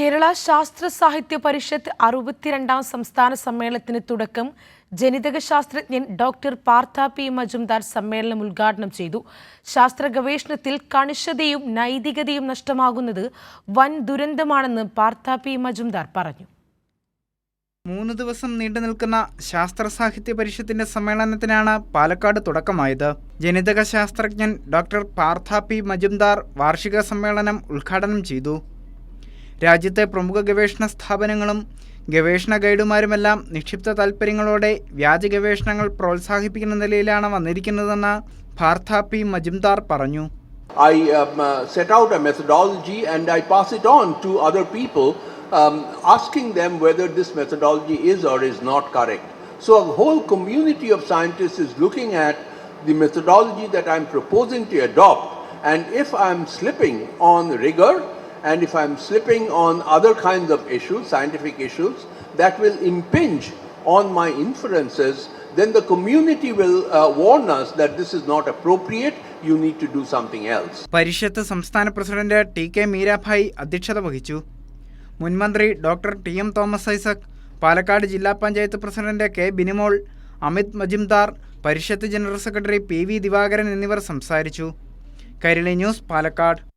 കേരള ശാസ്ത്ര സാഹിത്യ പരിഷത്ത് 62ാം സംസ്ഥാന സമ്മേളനത്തിന് തുടക്കം ജനിതക ശാസ്ത്രജ്ഞൻ ഡോക്ടർ പാർത്ഥ പി മജുംദാർ സമ്മേളനം ഉദ്ഘാടനം ചെയ്തു. ശാസ്ത്ര ഗവേഷണത്തിൽ കണിശതയും നൈതികതയും നഷ്ടമാകുന്നത് വൻ ദുരന്തമാണെന്ന് പാർത്ഥ പി മജുംദാർ പറഞ്ഞു. 3 ദിവസം നീണ്ടു നിൽക്കുന്ന ശാസ്ത്ര സാഹിത്യ പരിഷത്തിന്റെ സമ്മേളനത്തിനാണ് പാലക്കാട് തുടക്കമായത്. ജനിതക ശാസ്ത്രജ്ഞൻ ഡോക്ടർ പാർത്ഥ പി മജുംദാർ വാർഷിക സമ്മേളനം ഉദ്ഘാടനം ചെയ്തു. രാജ്യത്തെ പ്രമുഖ ഗവേഷണ സ്ഥാപനങ്ങളും ഗവേഷണ ഗൈഡുമാരുമെല്ലാം നിക്ഷിപ്ത താൽപ്പര്യങ്ങളോടെ വ്യാജ ഗവേഷണങ്ങൾ പ്രോത്സാഹിപ്പിക്കുന്ന നിലയിലാണ് വന്നിരിക്കുന്നതെന്ന് പാർത്ഥ പി മജുംദാർ പറഞ്ഞു. I set out a methodology and I pass it on to other people, asking them whether this methodology is or is not correct. So a whole community of scientists is looking at the methodology that I'm proposing to adopt, and if I'm slipping on rigor and if I'm slipping on other kinds of issues, scientific issues, that will impinge on my inferences, then the community will warn us that this is not appropriate, you need to do something else. പരിഷത്ത് സംസ്ഥാന president TK. Mirabai അധ്യക്ഷത വഹിച്ചു. മുൻമന്ത്രി doctor TM. Thomas Isaac, Palakkad ജില്ലാ panchayat president K. Binimol, Amit Majumdar, പരിഷത്ത് general secretary PV. Divakaran എന്നിവർ സംസാരിച്ചു. Kairali news, Palakkad.